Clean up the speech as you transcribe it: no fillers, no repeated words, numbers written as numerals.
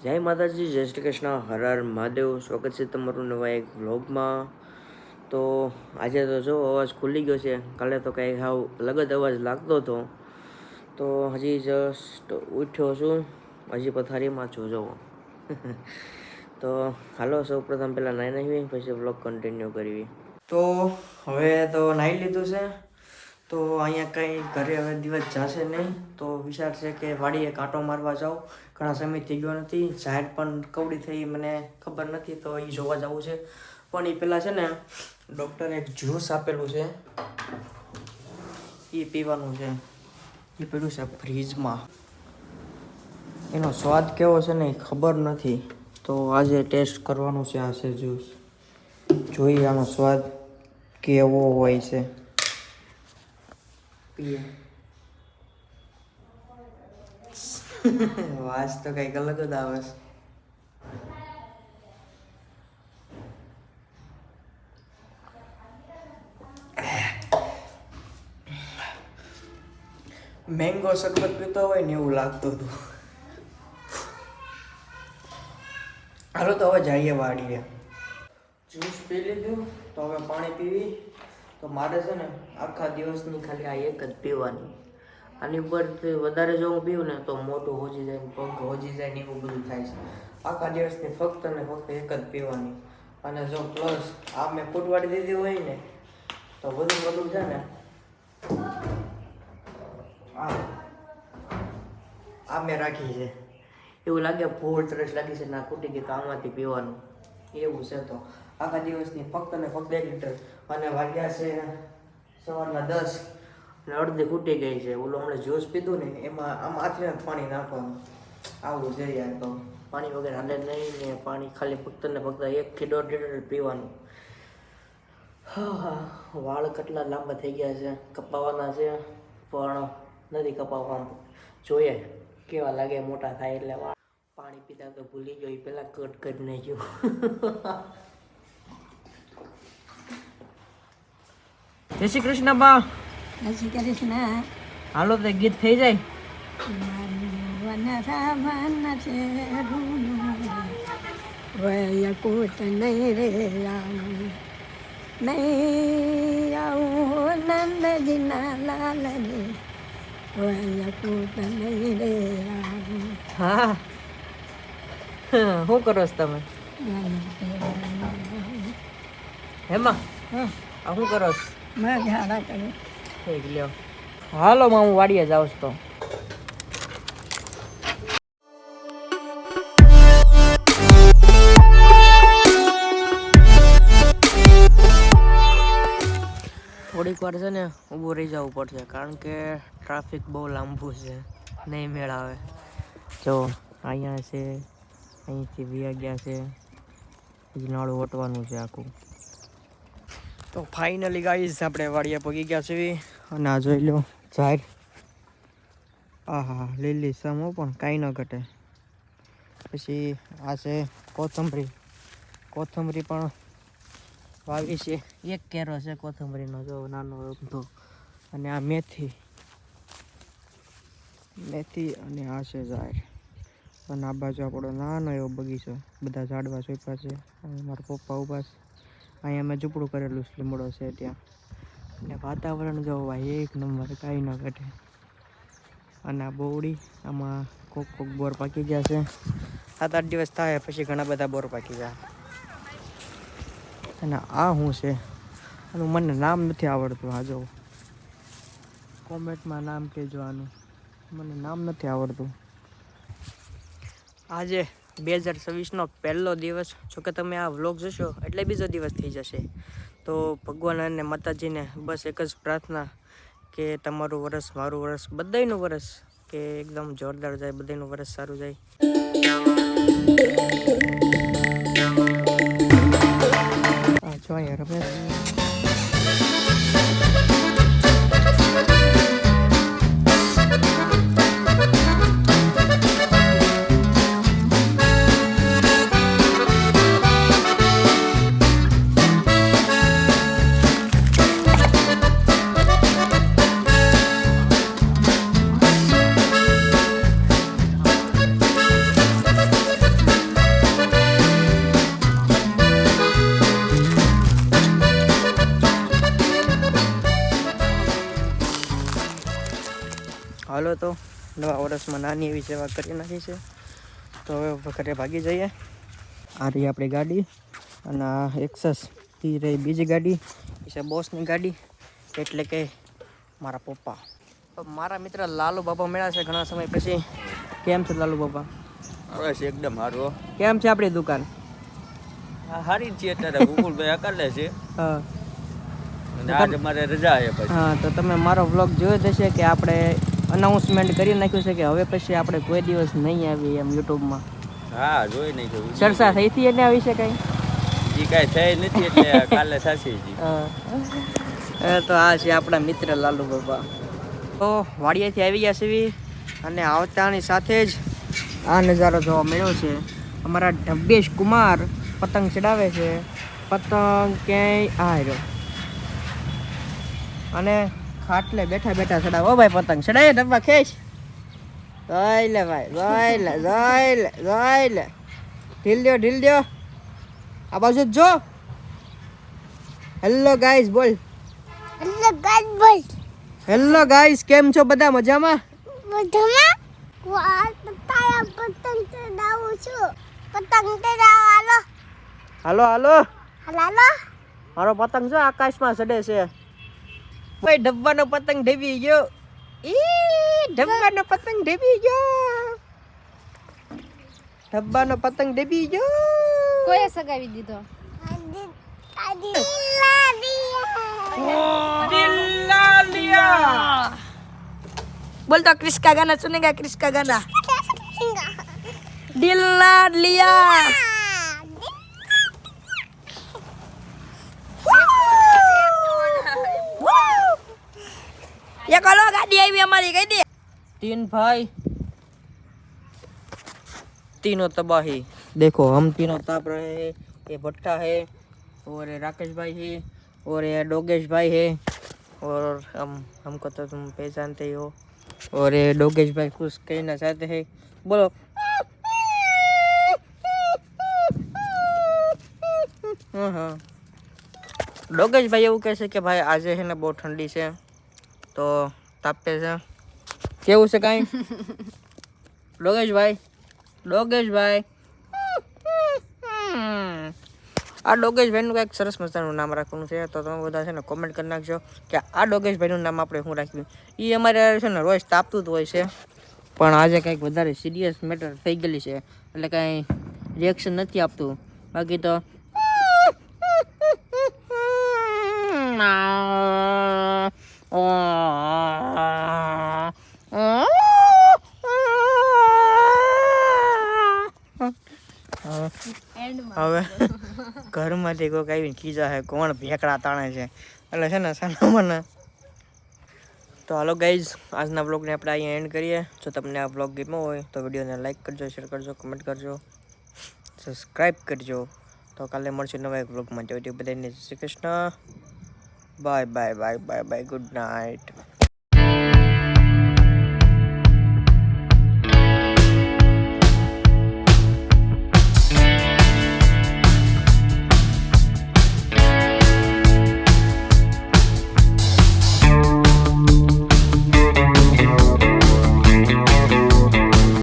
જય માતાજી, જય શ્રી કૃષ્ણ, હર હર મહાદેવ. સ્વાગત છે તમારું નવા એક વ્લોગમાં. તો આજે તો જો અવાજ ખુલી ગયો છે. કાલે તો કંઈ હાવ અલગ જ અવાજ લાગતો હતો. તો હજી જસ્ટ ઉઠ્યો છું, હજી પથારીમાં છું જુઓ. તો હાલો, સૌ પ્રથમ પહેલાં નાહી નાખવી, પછી વ્લોગ કન્ટિન્યુ કરવી. તો હવે તો નાહી લીધું છે. તો અહીંયા કંઈ ઘરે હવે દિવસ જશે નહીં. તો વિચાર છે કે વાડીએ કાંટો મારવા જાઉં. ઘણા સમય થઈ ગયો નથી. જાહેર પણ કવડી થઈ મને ખબર નથી, તો એ જોવા જવું છે. પણ એ પહેલાં છે ને ડૉક્ટરે એક જ્યુસ આપેલું છે, એ પીવાનું છે. એ પડ્યું છે ફ્રીજમાં. એનો સ્વાદ કેવો છે ને એ ખબર નથી. તો આજે ટેસ્ટ કરવાનું છે આ છે જ્યુસ. જોઈએ આનો સ્વાદ કેવો હોય છે. પીએ. વાસ તો કંઈક અલગ જ આવે છે. મેંગો શરબત પીતો હોય ને એવું લાગતું હતું. હાલો તો હવે જઈએ વાડીએ. જ્યુસ પી લીધું, તો હવે પાણી પીવી. તો મારે છે ને આખા દિવસની ખાલી આ એક જ પીવાની. આની ઉપર વધારે જો હું પીવું ને તો મોઢું હોજી જાય, પગ હોજી જાય ને એવું બધું થાય છે. આખા દિવસની ફક્ત ને ફક્ત એક જ પીવાની. અને જો પ્લસ આ મેં ફૂટવાડી દીધી હોય ને તો બધું છે ને આ મેં રાખી છે. એવું લાગે ભૂલ તરસ લાગી છે ના ખૂટી ગઈ તો આમાંથી પીવાનું એવું છે. તો આખા દિવસની ફક્ત ને ફક્ત 1 લીટર. અને વાગ્યા છે સવારના 10 અને અડધી ખૂટી ગઈ છે. ઓલો હમણાં જ્યુસ પીધું ને એમાં આમ હાથે પાણી નાખવાનું. આવું છે યાર. તો પાણી વગર હાલે નહીં ને. પાણી ખાલી ફક્ત ને ફક્ત 1 થી 1.5 લીટર પીવાનું. હા, વાળ કેટલા લાંબા થઈ ગયા છે, કપાવાના છે પણ નથી કપાવવાનું. જોઈએ કેવા લાગે મોટા થાય એટલે. પાણી પીતા તો ભૂલી ગયો, પેલા કટ કરી નાખ્યું. જય શ્રી કૃષ્ણ બા. જય શ્રી કૃષ્ણ. હાલો તો ગીત થઈ જાય. વયકૂટ નહીં રે આવું, નહીં આવું નંદજીના લાલ રે. વયકૂટ નહીં રે આવું. હા, શું કરો છો તમે? હેમાં આ શું કરો છો? મજા કરે. ઠીક લ્યો. હાલો માં હું વાડીએ જાઉં છું. તો થોડીક વાર છે ને ઊભું રહી જવું પડશે, કારણ કે ટ્રાફિક બહુ લાંબુ છે, નહીં મેળ આવે. જો અહીંયા છે, અહીંથી વ્યા ગયા છે, હજી નાળું ઓટવાનું છે આખું. તો ફાઇનલી ગાઈઝ આપણે વાડીએ પગી ગયા છીએ. અને આ જોઈ લો ઝાડ. આહા, લીલી સમો પણ કાંઈ ન ઘટે. પછી આ છે કોથમરી. કોથમરી પણ વાવી છે. 1 કેરો છે કોથમરીનો, જો નાનો અમથો. અને આ મેથી અને આ છે ઝાડ. અને આ બાજુ આપણો નાનો એવો બગીચો, બધા ઝાડવા સોંપ્યા છે. અને મારા પપ્પા ઉભા છે. અહીંયા મેં ઝૂંપડું કરેલું છે, લીમડો છે ત્યાં. અને વાતાવરણ જો ભાઈ 1 નંબર, કાંઈ ન ઘટે. અને આ બોવડી, આમાં કોક બોર પાકી ગયા છે. 7-8 દિવસ થાય પછી ઘણા બધા બોર પાકી જાય. અને આ શું છે આનું મને નામ નથી આવડતું. આ જો કોમેન્ટમાં નામ કહેજો આનું, મને નામ નથી આવડતું. આજે 2026નો પહેલો દિવસ. જોકે તમે આ વ્લોગ જોશો એટલે બીજો દિવસ થઈ જશે. તો ભગવાન અને માતાજીને બસ એક જ પ્રાર્થના કે તમારું વરસ, મારું વરસ, બધાયનું વરસ કે એકદમ જોરદાર જાય, બધાયનું વરસ સારું જાય. આ જો અહીંયા રમેશ. હાલો તો નવા વર્ષમાં નાની એવી સેવા કરી નાખી છે. તો હવે ઘરે ભાગી જઈએ. આ રહી આપણી ગાડી અને આ એક્સસ એ રહી બીજી ગાડી એ છે બોસની ગાડી એટલે કે મારા પપ્પા. મારા મિત્ર લાલુ બાપા મળ્યા છે ઘણા સમય પછી. કેમ છે લાલુ બાપા? બસ એકદમ સારું. કેમ છે આપણી દુકાન? સારી જ છે અત્યારે. ગોકુલભાઈ અકાલે છે હા અને આજે મારે રજા છે પછી. હા તો તમે મારો વ્લોગ જોયો જ હશે કે આપણે અનાઉન્સમેન્ટ કરી નાખ્યું છે કે હવે પછી આપણે કોઈ દિવસ નહીં આવીએ એમ યુટ્યુબમાં. હા જોઈ નહીં જોયું. ચર્ચા થઈ હતી એને આ વિશે કંઈ? એ કાંઈ થઈ નથી એટલે કાલે સાચી જી. તો આ છે આપણા મિત્ર લાલુ બાપા. તો વાડિયાથી આવી ગયા છે અને આવતાની સાથે જ આ નજારો જોવા મળ્યો છે. અમારા ઢબ્બેશ કુમાર પતંગ ચડાવે છે. પતંગ ક્યાંય આ રહ્યો અને ખાટલે બેઠા બેઠા ચડાવો ભાઈ પતંગ ચડાય ડબ્બા ખેંચ. જોઈ લે ભાઈ જોઈ લે જોઈ લે જોઈ લે. ઢીલ દો આ બાજુ જો. હેલો ગાઈસ બોલ. હેલો ગાઈસ કેમ છો બધા મજામાં? હાલો હાલો મારો પતંગ જો આકાશમાં ચડે છે. ભાઈ ડબ્બાનો પતંગ ઢેબી ગયો. ડબ્બાનો પતંગ ઢેબી ગયો. ડબ્બાનો પતંગ ઢેબી ગયો. કોઈ સગાવી દીધો. बोलता क्रिस का गाना सुनेगा क्रिस का गाना दिल ला लिया ये कलो गाड़ी आई हमारी कह दी. 3 भाई तीनों तबाही. देखो हम तीनों ताप रहे हैं. ये भट्टा है और ये राकेश भाई है और ये डोगेश भाई है और हमको तो तुम पहचानते ही हो. और ये डोगेश भाई कुछ कहना चाहते हैं. बोलो. हाँ डोगेश भाई એવું કહે છે કે ભાઈ આજે છે ને બહુ ઠંડી છે તો તાપે છે. કેવું છે કાંઈ? ડોગેશભાઈ આ ડોગેશભાઈનું કંઈક સરસ મજાનું નામ રાખવાનું છે તો તમે બધા છે ને કોમેન્ટ કરી નાખજો કે આ ડોગેશભાઈનું નામ આપણે શું રાખ્યું. એ અમારે છે ને રોજ તાપતું જ હોય છે પણ આજે કંઈક વધારે સિરિયસ મેટર થઈ ગયેલી છે એટલે કાંઈ રિએક્શન નથી આપતું. બાકી તો હવે ઘરમાંથી કોઈક આવીને ખીજા છે કોણ ભેકડા તાણે છે એટલે છે ને સાના મને. તો હાલો ગાઈઝ આજના બ્લોગને આપણે અહીંયા એન્ડ કરીએ. જો તમને આ બ્લોગ ગમ્યો હોય તો વિડીયોને લાઈક કરજો, શેર કરજો, કમેન્ટ કરજો, સબસ્ક્રાઈબ કરજો. તો કાલે મળશું નવા એક બ્લોગમાં. જો બધાને જય Shri Krishna. Bye bye bye bye bye. Good night.